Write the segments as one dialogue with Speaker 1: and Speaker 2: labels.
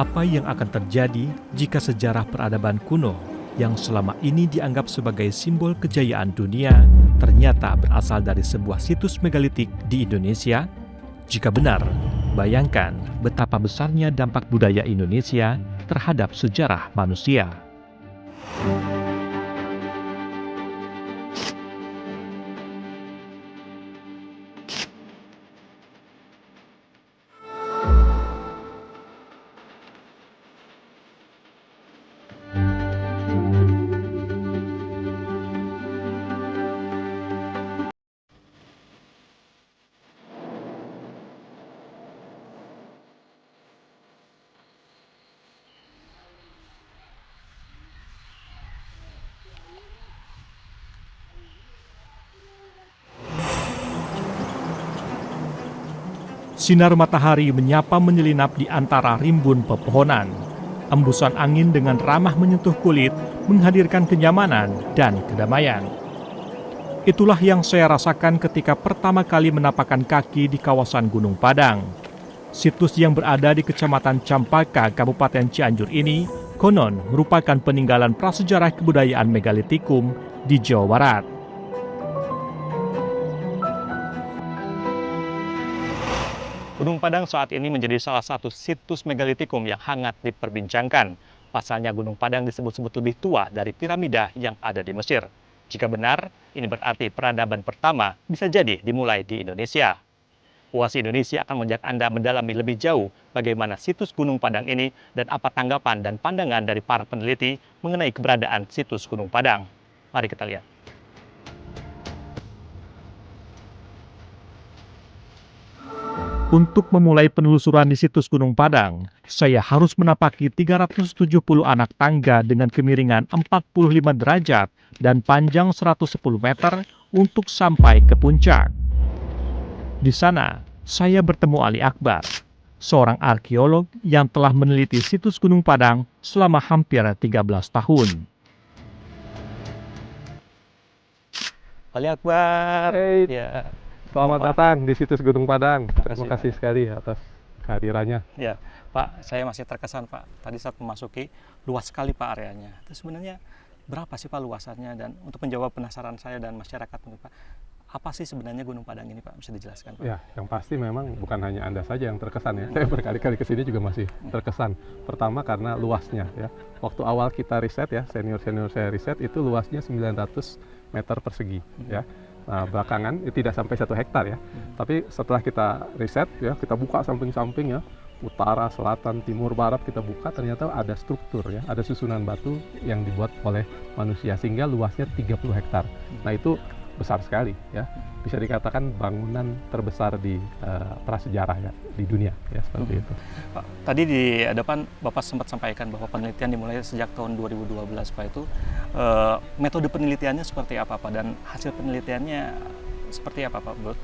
Speaker 1: Apa yang akan terjadi jika sejarah peradaban kuno yang selama ini dianggap sebagai simbol kejayaan dunia ternyata berasal dari sebuah situs megalitik di Indonesia? Jika benar, bayangkan betapa besarnya dampak budaya Indonesia terhadap sejarah manusia. Sinar matahari menyapa menyelinap di antara rimbun pepohonan. Embusan angin dengan ramah menyentuh kulit menghadirkan kenyamanan dan kedamaian. Itulah yang saya rasakan ketika pertama kali menapakkan kaki di kawasan Gunung Padang. Situs yang berada di Kecamatan Campaka, Kabupaten Cianjur ini konon merupakan peninggalan prasejarah kebudayaan megalitikum di Jawa Barat. Gunung Padang saat ini menjadi salah satu situs megalitikum yang hangat diperbincangkan. Pasalnya Gunung Padang disebut-sebut lebih tua dari piramida yang ada di Mesir. Jika benar, ini berarti peradaban pertama bisa jadi dimulai di Indonesia. UAS Indonesia akan mengajak Anda mendalami lebih jauh bagaimana situs Gunung Padang ini dan apa tanggapan dan pandangan dari para peneliti mengenai keberadaan situs Gunung Padang. Mari kita lihat. Untuk memulai penelusuran di situs Gunung Padang, saya harus menapaki 370 anak tangga dengan kemiringan 45 derajat dan panjang 110 meter untuk sampai ke puncak. Di sana, saya bertemu Ali Akbar, seorang arkeolog yang telah meneliti situs Gunung Padang selama hampir 13 tahun. Ali Akbar,
Speaker 2: ya. Selamat datang di situs Gunung Padang. Terima kasih sekali atas kehadirannya.
Speaker 1: Ya, Pak, saya masih terkesan, Pak. Tadi saat memasuki, luas sekali, Pak, areanya. Itu sebenarnya berapa sih, Pak, luasannya? Dan untuk menjawab penasaran saya dan masyarakat, Pak, apa sih sebenarnya Gunung Padang ini, Pak? Bisa dijelaskan, Pak?
Speaker 2: Ya, yang pasti memang bukan hanya Anda saja yang terkesan ya. Saya berkali-kali ke sini juga masih terkesan. Pertama karena luasnya ya. Waktu awal kita riset ya, senior-senior saya riset itu luasnya 900 meter persegi ya. Nah, belakangan tidak sampai 1 hektar ya. Tapi setelah kita riset ya, kita buka samping-samping ya, utara, selatan, timur, barat kita buka, ternyata ada struktur ya, ada susunan batu yang dibuat oleh manusia sehingga luasnya 30 hektar. Nah, itu besar sekali ya. Bisa dikatakan bangunan terbesar di prasejarah ya di dunia ya, seperti itu.
Speaker 1: Pak, tadi di depan Bapak sempat sampaikan bahwa penelitian dimulai sejak tahun 2012, Pak. Itu metode penelitiannya seperti apa, Pak? Dan hasil penelitiannya seperti apa, Pak, menurut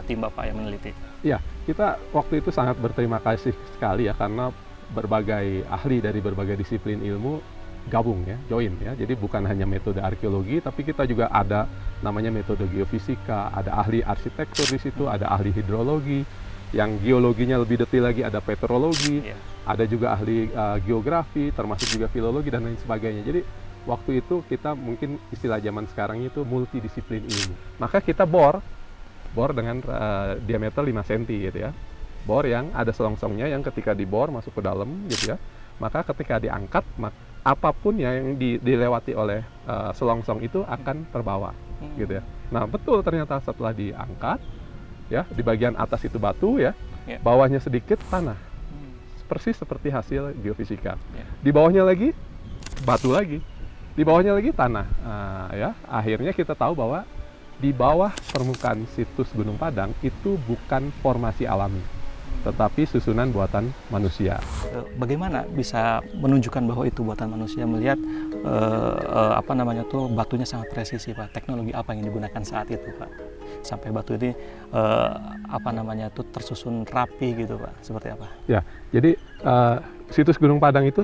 Speaker 1: tim Bapak yang meneliti?
Speaker 2: Ya, kita waktu itu sangat berterima kasih sekali ya, karena berbagai ahli dari berbagai disiplin ilmu gabung ya, join ya. Jadi bukan hanya metode arkeologi, tapi kita juga ada namanya metode geofisika, ada ahli arsitektur di situ, ada ahli hidrologi, yang geologinya lebih detail lagi ada petrologi, ada juga ahli geografi, termasuk juga filologi dan lain sebagainya. Jadi waktu itu kita mungkin istilah zaman sekarang itu multidisiplin ilmu. Maka kita bor dengan diameter 5 cm gitu ya. Bor yang ada selongsongnya yang ketika dibor masuk ke dalam gitu ya. Maka ketika diangkat, apapun yang dilewati oleh selongsong itu akan terbawa gitu ya. Nah, betul ternyata setelah diangkat ya, di bagian atas itu batu ya, bawahnya sedikit tanah. Persis seperti hasil geofisika. Di bawahnya lagi batu lagi. Di bawahnya lagi tanah. Ya, akhirnya kita tahu bahwa di bawah permukaan situs Gunung Padang itu bukan formasi alami, tetapi susunan buatan manusia.
Speaker 1: Bagaimana bisa menunjukkan bahwa itu buatan manusia melihat batunya sangat presisi, Pak? Teknologi apa yang digunakan saat itu, Pak? Sampai batu ini tersusun rapi gitu, Pak. Seperti apa? Ya,
Speaker 2: jadi situs Gunung Padang itu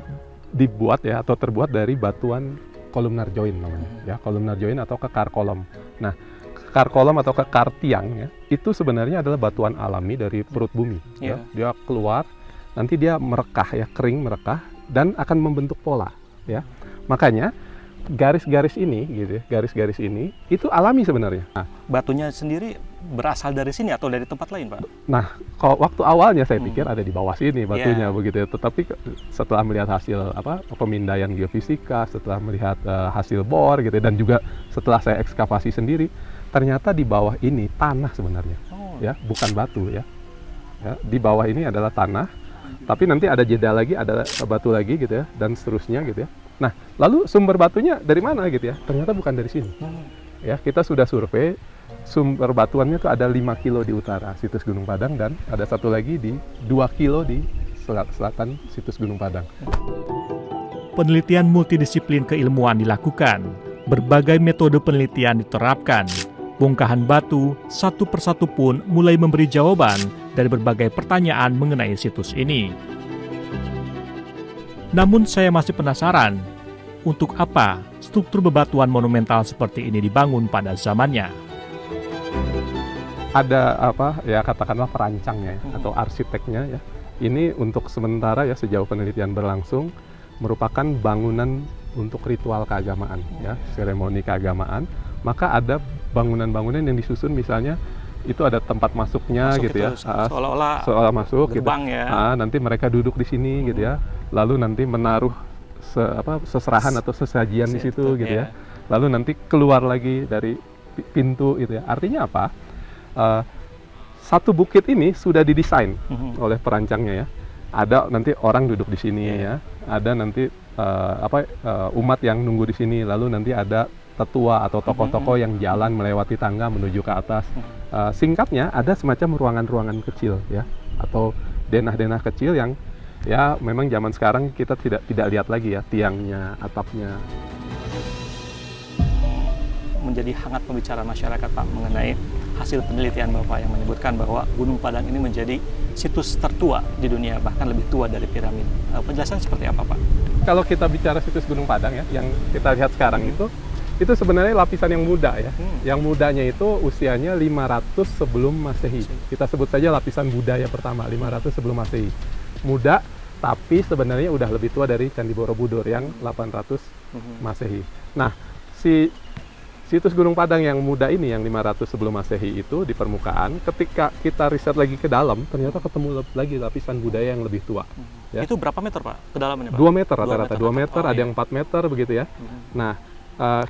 Speaker 2: dibuat ya atau terbuat dari batuan columnar join namanya, ya, columnar join atau kekar kolom. Nah, kekar kolom atau kekar tiang ya, itu sebenarnya adalah batuan alami dari perut bumi. Ya. Dia keluar nanti dia merekah ya, kering merekah dan akan membentuk pola ya. Makanya garis-garis ini gitu ya, garis-garis ini itu alami sebenarnya. Nah,
Speaker 1: Batunya sendiri berasal dari sini atau dari tempat lain, Pak?
Speaker 2: Nah, kalau waktu awalnya saya pikir ada di bawah sini batunya
Speaker 1: Yeah.
Speaker 2: begitu ya. Tetapi setelah melihat hasil pemindaian geofisika, setelah melihat hasil bor gitu ya, dan juga setelah saya ekskavasi sendiri, ternyata di bawah ini tanah sebenarnya, ya, bukan batu ya. Ya, di bawah ini adalah tanah, tapi nanti ada jeda lagi, ada batu lagi gitu ya, dan seterusnya gitu ya. Nah, lalu sumber batunya dari mana gitu ya? Ternyata bukan dari sini. Ya, kita sudah survei. Sumber batuannya tuh ada 5 kilo di utara situs Gunung Padang dan ada satu lagi di 2 kilo di selatan situs Gunung Padang.
Speaker 1: Penelitian multidisiplin keilmuan dilakukan. Berbagai metode penelitian diterapkan. Bongkahan batu satu persatu pun mulai memberi jawaban dari berbagai pertanyaan mengenai situs ini. Namun saya masih penasaran, untuk apa struktur bebatuan monumental seperti ini dibangun pada zamannya?
Speaker 2: Ada katakanlah perancangnya ya, atau arsiteknya ya. Ini untuk sementara ya, sejauh penelitian berlangsung, merupakan bangunan untuk ritual keagamaan ya, seremoni keagamaan. Maka ada bangunan-bangunan yang disusun, misalnya itu ada tempat masuknya gitu ya, seolah masuk
Speaker 1: gerbang
Speaker 2: gitu.
Speaker 1: ya.
Speaker 2: Nanti mereka duduk di sini gitu ya, lalu nanti menaruh seserahan atau sesajian di situ gitu ya, lalu nanti keluar lagi dari pintu gitu ya. Artinya apa? Satu bukit ini sudah didesain oleh perancangnya ya. Ada nanti orang duduk di sini ya, ada nanti umat yang nunggu di sini, lalu nanti ada tetua atau tokoh-tokoh yang jalan melewati tangga menuju ke atas. Singkatnya, ada semacam ruangan-ruangan kecil ya, atau denah-denah kecil yang ya memang zaman sekarang kita tidak lihat lagi ya, tiangnya, atapnya.
Speaker 1: Menjadi hangat pembicaraan masyarakat, Pak, mengenai hasil penelitian Bapak yang menyebutkan bahwa Gunung Padang ini menjadi situs tertua di dunia, bahkan lebih tua dari piramid. Penjelasan seperti apa, Pak?
Speaker 2: Kalau kita bicara situs Gunung Padang ya, yang kita lihat sekarang itu sebenarnya lapisan yang muda ya. Yang mudanya itu usianya 500 sebelum Masehi. Kita sebut saja lapisan budaya pertama, 500 sebelum Masehi. Muda, tapi sebenarnya udah lebih tua dari Candi Borobudur yang 800 Masehi. Nah, situs Gunung Padang yang muda ini, yang 500 sebelum Masehi itu di permukaan, ketika kita riset lagi ke dalam, ternyata ketemu lagi lapisan budaya yang lebih tua. Ya.
Speaker 1: Itu berapa meter, Pak, kedalamannya, Pak?
Speaker 2: 2 meter rata-rata, 2 meter, ada yang 4 meter begitu ya. Nah,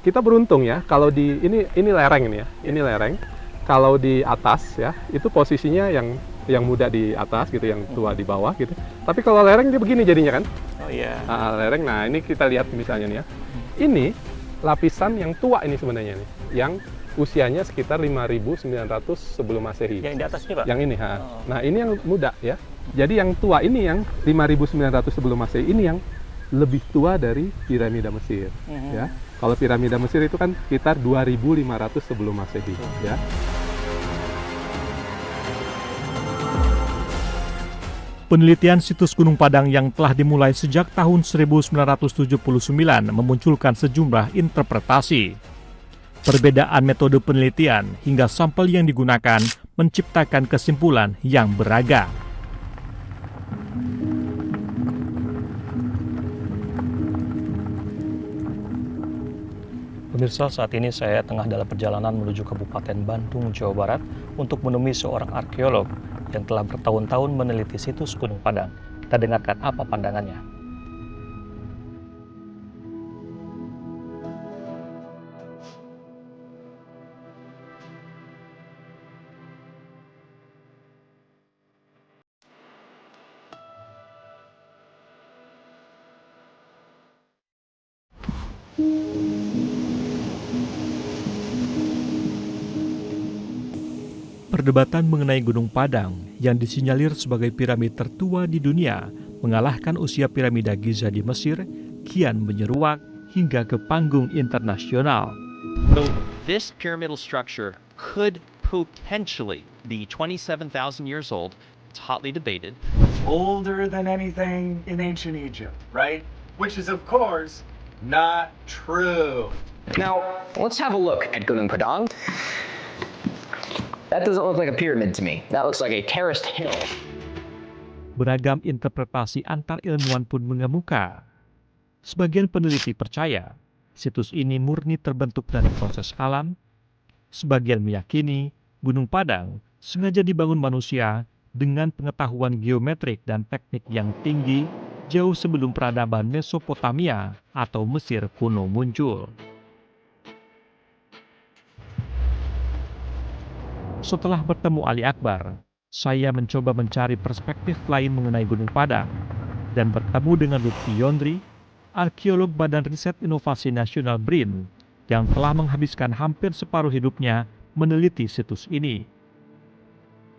Speaker 2: kita beruntung ya, kalau di ini lereng ini ya, ini lereng. Kalau di atas ya, itu posisinya yang muda di atas gitu, yang tua di bawah gitu. Tapi kalau lereng dia begini jadinya kan?
Speaker 1: Oh iya.
Speaker 2: Lereng. Nah, ini kita lihat misalnya nih ya. Ini lapisan yang tua ini sebenarnya nih, yang usianya sekitar 5.900 sebelum Masehi.
Speaker 1: Yang di atas ini, Pak?
Speaker 2: Yang ini, Nah, ini yang muda ya. Jadi yang tua ini, yang 5.900 sebelum Masehi, ini yang lebih tua dari piramida Mesir ya. Kalau piramida Mesir itu kan sekitar 2.500 sebelum Masehi ya.
Speaker 1: Penelitian situs Gunung Padang yang telah dimulai sejak tahun 1979 memunculkan sejumlah interpretasi. Perbedaan metode penelitian hingga sampel yang digunakan menciptakan kesimpulan yang beragam. Pemirsa, saat ini saya tengah dalam perjalanan menuju Kabupaten Bandung, Jawa Barat untuk menemui seorang arkeolog yang telah bertahun-tahun meneliti situs Gunung Padang. Kita dengarkan apa pandangannya. Perdebatan mengenai Gunung Padang yang disinyalir sebagai piramid tertua di dunia mengalahkan usia piramida Giza di Mesir kian menyeruak hingga ke panggung internasional.
Speaker 3: So this pyramidal structure could potentially be 27,000 years old. It's hotly debated.
Speaker 4: Older than anything in ancient Egypt, right? Which is, of course, not true.
Speaker 5: Now, let's have a look at Gunung Padang. That doesn't look like a pyramid to me. That looks like a terraced hill.
Speaker 1: Beragam interpretasi antar ilmuwan pun mengemuka. Sebagian peneliti percaya situs ini murni terbentuk dari proses alam. Sebagian meyakini Gunung Padang sengaja dibangun manusia dengan pengetahuan geometrik dan teknik yang tinggi jauh sebelum peradaban Mesopotamia atau Mesir kuno muncul. Setelah bertemu Ali Akbar, saya mencoba mencari perspektif lain mengenai Gunung Padang dan bertemu dengan Lutfi Yondri, arkeolog Badan Riset Inovasi Nasional BRIN, yang telah menghabiskan hampir separuh hidupnya meneliti situs ini.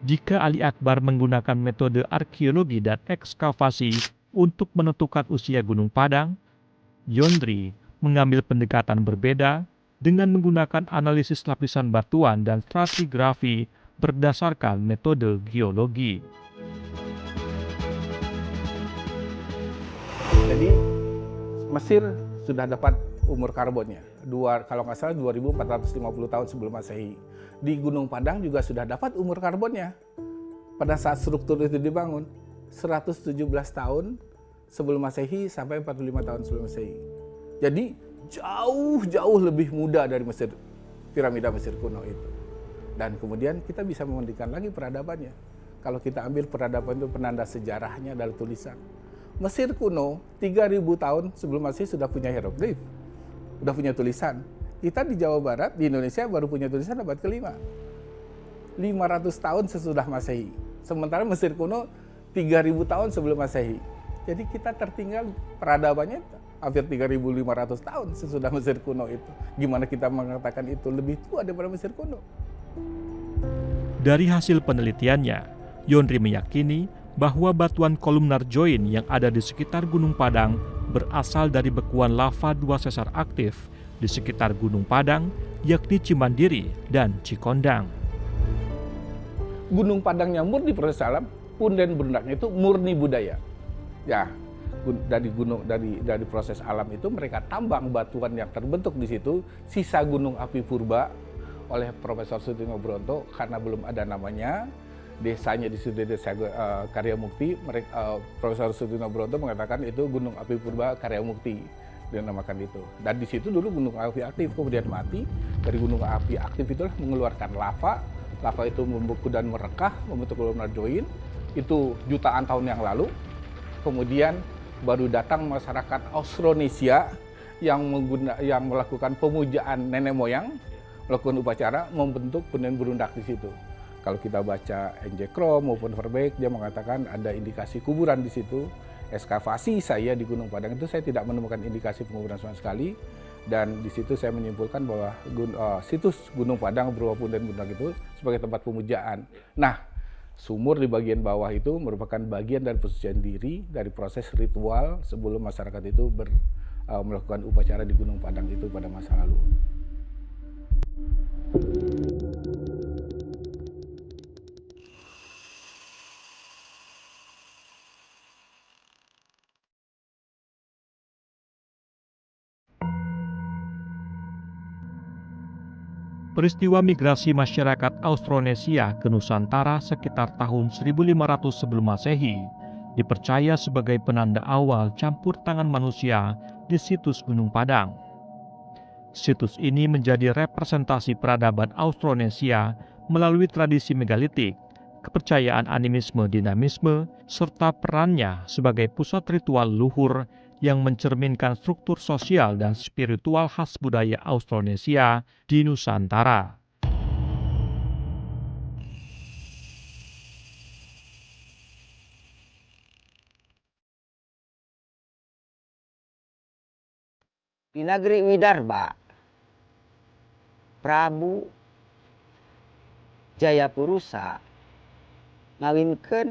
Speaker 1: Jika Ali Akbar menggunakan metode arkeologi dan ekskavasi untuk menentukan usia Gunung Padang, Yondri mengambil pendekatan berbeda dengan menggunakan analisis lapisan batuan dan stratigrafi berdasarkan metode geologi.
Speaker 6: Jadi Mesir sudah dapat umur karbonnya, kalau nggak salah 2450 tahun sebelum Masehi. Di Gunung Padang juga sudah dapat umur karbonnya. Pada saat struktur itu dibangun, 117 tahun sebelum Masehi sampai 45 tahun sebelum Masehi. Jadi jauh lebih muda dari Mesir, piramida Mesir kuno itu. Dan kemudian kita bisa membandingkan lagi peradabannya. Kalau kita ambil peradaban itu penanda sejarahnya adalah tulisan. Mesir kuno 3000 tahun sebelum Masehi sudah punya hieroglif, sudah punya tulisan. Kita di Jawa Barat, di Indonesia baru punya tulisan abad ke-5. 500 tahun sesudah Masehi. Sementara Mesir kuno 3000 tahun sebelum Masehi. Jadi kita tertinggal peradabannya hampir 3.500 tahun sesudah Mesir kuno itu. Gimana kita mengatakan itu lebih tua daripada Mesir kuno?
Speaker 1: Dari hasil penelitiannya, Yondri meyakini bahwa batuan kolumnar join yang ada di sekitar Gunung Padang berasal dari bekuan lava dua sesar aktif di sekitar Gunung Padang, yakni Cimandiri dan Cikondang.
Speaker 6: Gunung Padangnya murni proses alam, punden berundaknya itu murni budaya. Ya, dari proses alam itu mereka tambang batuan yang terbentuk di situ, sisa gunung api purba oleh Profesor Sutino Bronto karena belum ada namanya. Desanya di situ desa Karya Mukti, Profesor Sutino Bronto mengatakan itu gunung api purba Karya Mukti, dinamakan itu. Dan di situ dulu gunung api aktif, kemudian mati. Dari gunung api aktif itulah mengeluarkan lava itu membeku dan merekah, membentuk kolomnar join, itu jutaan tahun yang lalu. Kemudian baru datang masyarakat Austronesia yang melakukan pemujaan nenek moyang, melakukan upacara, membentuk punden berundak di situ. Kalau kita baca N.J. Krom maupun Verbeek, dia mengatakan ada indikasi kuburan di situ. Ekskavasi saya di Gunung Padang itu saya tidak menemukan indikasi penguburan sama sekali. Dan di situ saya menyimpulkan bahwa situs Gunung Padang berupa punden berundak itu sebagai tempat pemujaan. Nah, sumur di bagian bawah itu merupakan bagian dari pensucian diri dari proses ritual sebelum masyarakat itu melakukan upacara di Gunung Padang itu pada masa lalu.
Speaker 1: Peristiwa migrasi masyarakat Austronesia ke Nusantara sekitar tahun 1500 sebelum Masehi dipercaya sebagai penanda awal campur tangan manusia di situs Gunung Padang. Situs ini menjadi representasi peradaban Austronesia melalui tradisi megalitik, kepercayaan animisme dinamisme, serta perannya sebagai pusat ritual luhur yang mencerminkan struktur sosial dan spiritual khas budaya Austronesia di Nusantara.
Speaker 7: Di negeri Widarba, Prabu Jayapurusa ngawinkeun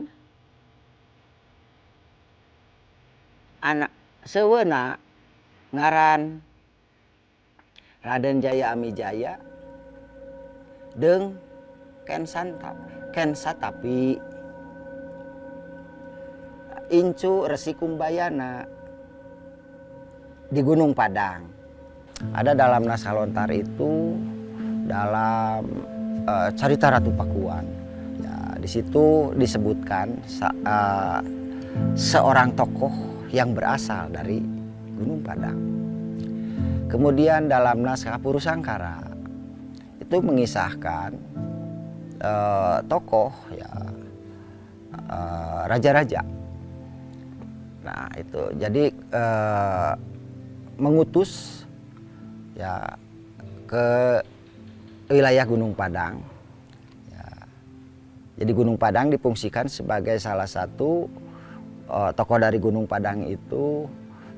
Speaker 7: anak seweuna ngaran Raden Jaya Amijaya jeung Ken Satapi Incu Resi Kumbayana di Gunung Padang. Ada dalam naskah lontar itu dalam cerita Ratu Pakuan. Ya, di situ disebutkan seorang tokoh yang berasal dari Gunung Padang. Kemudian dalam naskah Purusangkara itu mengisahkan tokoh ya raja-raja. Nah itu jadi mengutus ya ke wilayah Gunung Padang. Ya, jadi Gunung Padang difungsikan sebagai salah satu tokoh dari Gunung Padang itu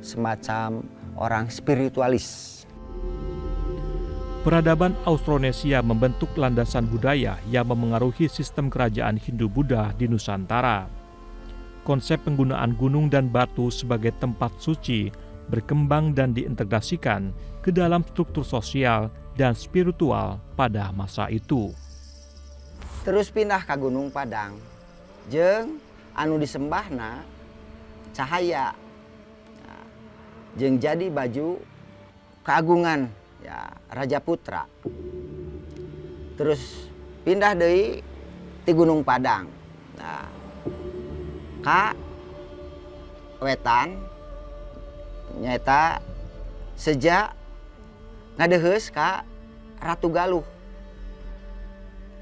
Speaker 7: semacam orang spiritualis.
Speaker 1: Peradaban Austronesia membentuk landasan budaya yang memengaruhi sistem kerajaan Hindu-Buddha di Nusantara. Konsep penggunaan gunung dan batu sebagai tempat suci berkembang dan diintegrasikan ke dalam struktur sosial dan spiritual pada masa itu.
Speaker 7: Terus pindah ke Gunung Padang, jeung anu disembahna cahaya, jeung jadi baju keagungan ya Raja Putra. Terus pindah deui di Gunung Padang. Nah, ka wetan nyata sejak ngadeheus ka Ratu Galuh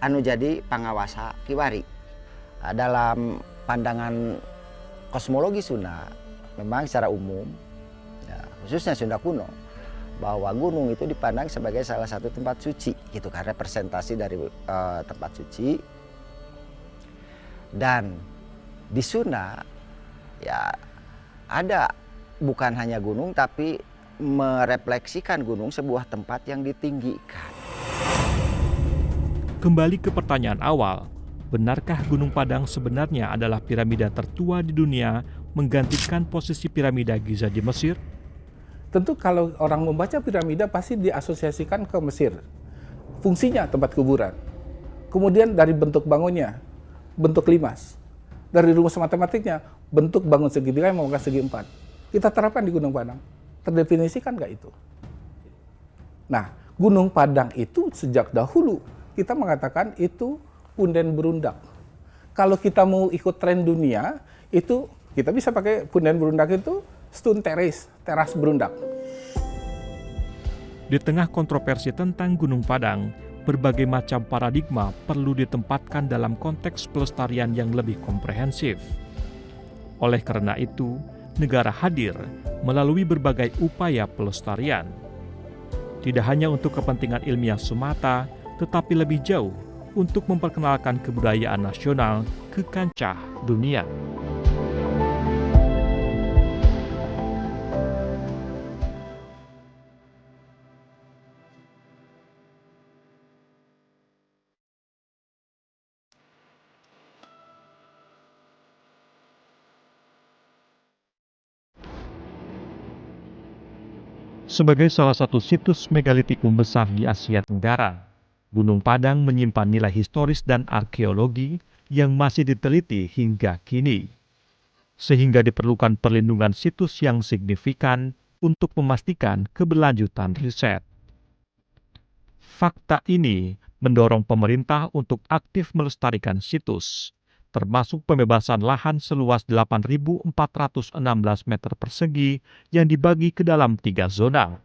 Speaker 7: anu jadi pangawasa Kiwari. Dalam pandangan kosmologi Sunda memang secara umum ya, khususnya Sunda kuno bahwa gunung itu dipandang sebagai salah satu tempat suci gitu kan, representasi dari tempat suci. Dan di Sunda ya ada bukan hanya gunung tapi merefleksikan gunung sebuah tempat yang ditinggikan.
Speaker 1: Kembali ke pertanyaan awal, benarkah Gunung Padang sebenarnya adalah piramida tertua di dunia menggantikan posisi piramida Giza di Mesir?
Speaker 6: Tentu kalau orang membaca piramida pasti diasosiasikan ke Mesir. Fungsinya tempat kuburan. Kemudian dari bentuk bangunnya, bentuk limas. Dari rumus matematiknya, bentuk bangun segitiga yang memakan segi 4. Kita terapkan di Gunung Padang. Terdefinisikan nggak itu? Nah, Gunung Padang itu sejak dahulu kita mengatakan itu punden berundak. Kalau kita mau ikut tren dunia, itu kita bisa pakai punden berundak itu stone terrace, teras berundak.
Speaker 1: Di tengah kontroversi tentang Gunung Padang, berbagai macam paradigma perlu ditempatkan dalam konteks pelestarian yang lebih komprehensif. Oleh karena itu, negara hadir melalui berbagai upaya pelestarian. Tidak hanya untuk kepentingan ilmiah semata, tetapi lebih jauh untuk memperkenalkan kebudayaan nasional ke kancah dunia. Sebagai salah satu situs megalitikum besar di Asia Tenggara, Gunung Padang menyimpan nilai historis dan arkeologi yang masih diteliti hingga kini. Sehingga diperlukan perlindungan situs yang signifikan untuk memastikan keberlanjutan riset. Fakta ini mendorong pemerintah untuk aktif melestarikan situs, termasuk pembebasan lahan seluas 8.416 meter persegi yang dibagi ke dalam 3 zona.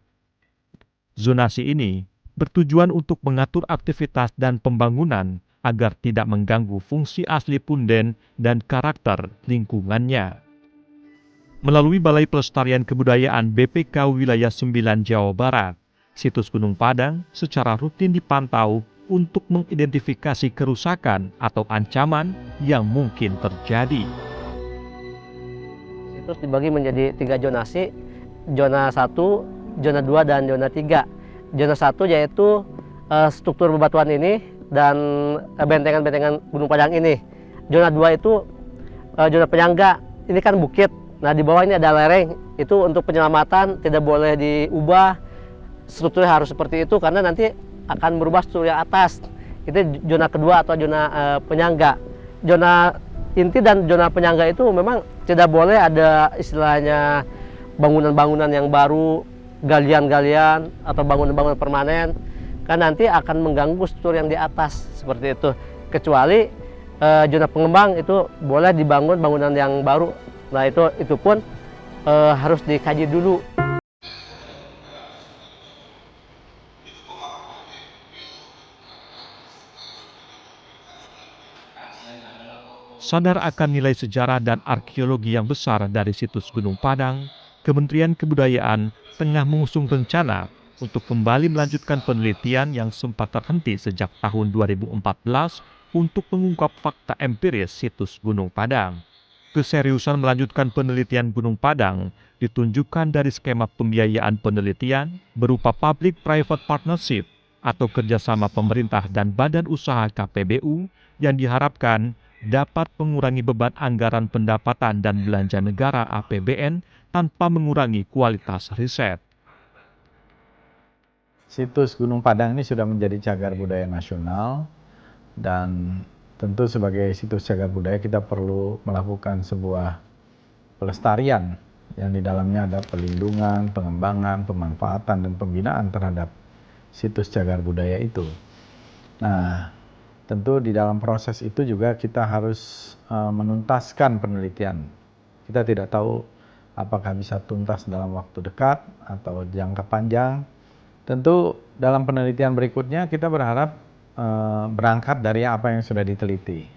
Speaker 1: Zonasi ini bertujuan untuk mengatur aktivitas dan pembangunan agar tidak mengganggu fungsi asli punden dan karakter lingkungannya. Melalui Balai Pelestarian Kebudayaan BPK Wilayah 9 Jawa Barat, situs Gunung Padang secara rutin dipantau untuk mengidentifikasi kerusakan atau ancaman yang mungkin terjadi.
Speaker 8: Situs dibagi menjadi 3 zonasi, zona 1, zona 2, dan zona 3. Zona 1 yaitu struktur bebatuan ini dan bentengan-bentengan Gunung Padang ini. Zona 2 itu zona penyangga, ini kan bukit. Nah di bawah ini ada lereng, itu untuk penyelamatan tidak boleh diubah. Strukturnya harus seperti itu karena nanti akan berubah struktur yang atas. Itu zona kedua atau zona penyangga. Zona inti dan zona penyangga itu memang tidak boleh ada istilahnya bangunan-bangunan yang baru, galian-galian atau bangunan-bangunan permanen, kan nanti akan mengganggu struktur yang di atas seperti itu. Kecuali zona pengembang itu boleh dibangun bangunan yang baru. Nah itu pun harus dikaji dulu.
Speaker 1: Sadar akan nilai sejarah dan arkeologi yang besar dari situs Gunung Padang, Kementerian Kebudayaan tengah mengusung rencana untuk kembali melanjutkan penelitian yang sempat terhenti sejak tahun 2014 untuk mengungkap fakta empiris situs Gunung Padang. Keseriusan melanjutkan penelitian Gunung Padang ditunjukkan dari skema pembiayaan penelitian berupa Public-Private Partnership atau kerjasama pemerintah dan badan usaha KPBU yang diharapkan dapat mengurangi beban anggaran pendapatan dan belanja negara APBN tanpa mengurangi kualitas riset.
Speaker 9: Situs Gunung Padang ini sudah menjadi cagar budaya nasional, dan tentu sebagai situs cagar budaya kita perlu melakukan sebuah pelestarian yang di dalamnya ada perlindungan, pengembangan, pemanfaatan, dan pembinaan terhadap situs cagar budaya itu. Nah, tentu di dalam proses itu juga kita harus menuntaskan penelitian. Kita tidak tahu apakah bisa tuntas dalam waktu dekat atau jangka panjang. Tentu dalam penelitian berikutnya kita berharap berangkat dari apa yang sudah diteliti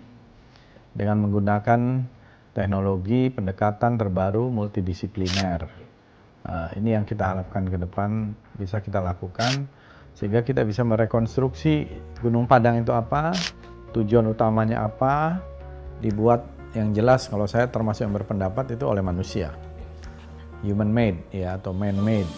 Speaker 9: dengan menggunakan teknologi pendekatan terbaru multidisipliner. Ini yang kita harapkan ke depan bisa kita lakukan, sehingga kita bisa merekonstruksi Gunung Padang itu apa, tujuan utamanya apa, dibuat yang jelas. Kalau saya termasuk yang berpendapat itu oleh manusia, human made ya, atau man made.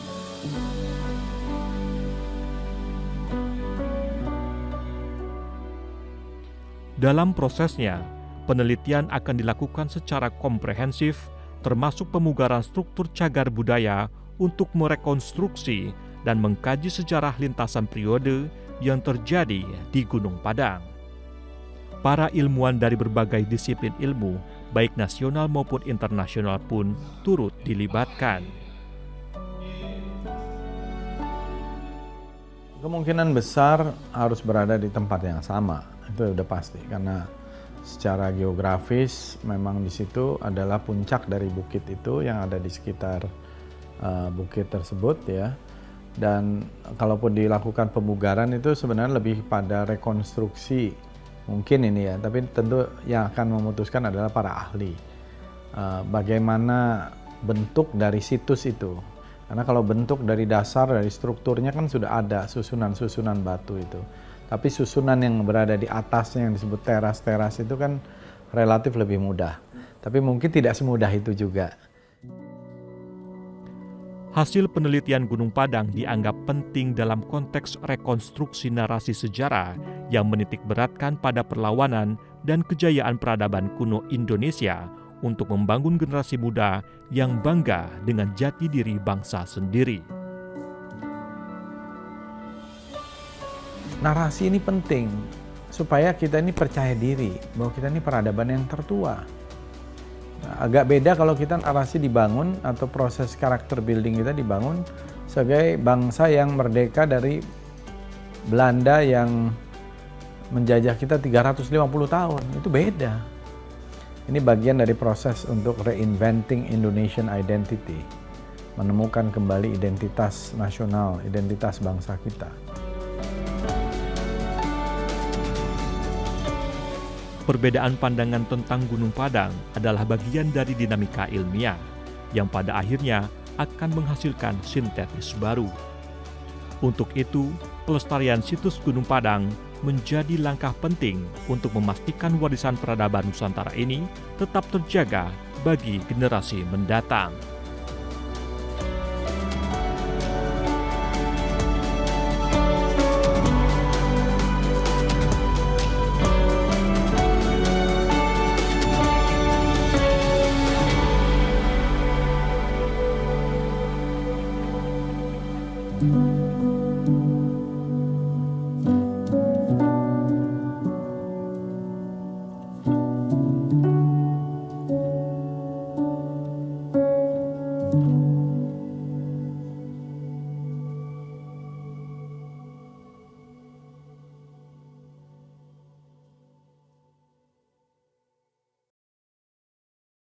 Speaker 1: Dalam prosesnya, penelitian akan dilakukan secara komprehensif, termasuk pemugaran struktur cagar budaya untuk merekonstruksi dan mengkaji sejarah lintasan periode yang terjadi di Gunung Padang. Para ilmuwan dari berbagai disiplin ilmu, baik nasional maupun internasional pun turut dilibatkan.
Speaker 9: Kemungkinan besar harus berada di tempat yang sama, itu udah pasti, karena secara geografis memang di situ adalah puncak dari bukit itu yang ada di sekitar bukit tersebut ya. Dan kalaupun dilakukan pemugaran itu sebenarnya lebih pada rekonstruksi mungkin ini ya, tapi tentu yang akan memutuskan adalah para ahli. Bagaimana bentuk dari situs itu, karena kalau bentuk dari dasar, dari strukturnya kan sudah ada susunan-susunan batu itu, tapi susunan yang berada di atasnya yang disebut teras-teras itu kan relatif lebih mudah, tapi mungkin tidak semudah itu juga.
Speaker 1: Hasil penelitian Gunung Padang dianggap penting dalam konteks rekonstruksi narasi sejarah yang menitikberatkan pada perlawanan dan kejayaan peradaban kuno Indonesia untuk membangun generasi muda yang bangga dengan jati diri bangsa sendiri.
Speaker 9: Narasi ini penting supaya kita ini percaya diri bahwa kita ini peradaban yang tertua. Agak beda kalau kita narasi dibangun atau proses karakter building kita dibangun sebagai bangsa yang merdeka dari Belanda yang menjajah kita 350 tahun. Itu beda. Ini bagian dari proses untuk reinventing Indonesian identity, menemukan kembali identitas nasional, identitas bangsa kita.
Speaker 1: Perbedaan pandangan tentang Gunung Padang adalah bagian dari dinamika ilmiah yang pada akhirnya akan menghasilkan sintetis baru. Untuk itu, pelestarian situs Gunung Padang menjadi langkah penting untuk memastikan warisan peradaban Nusantara ini tetap terjaga bagi generasi mendatang.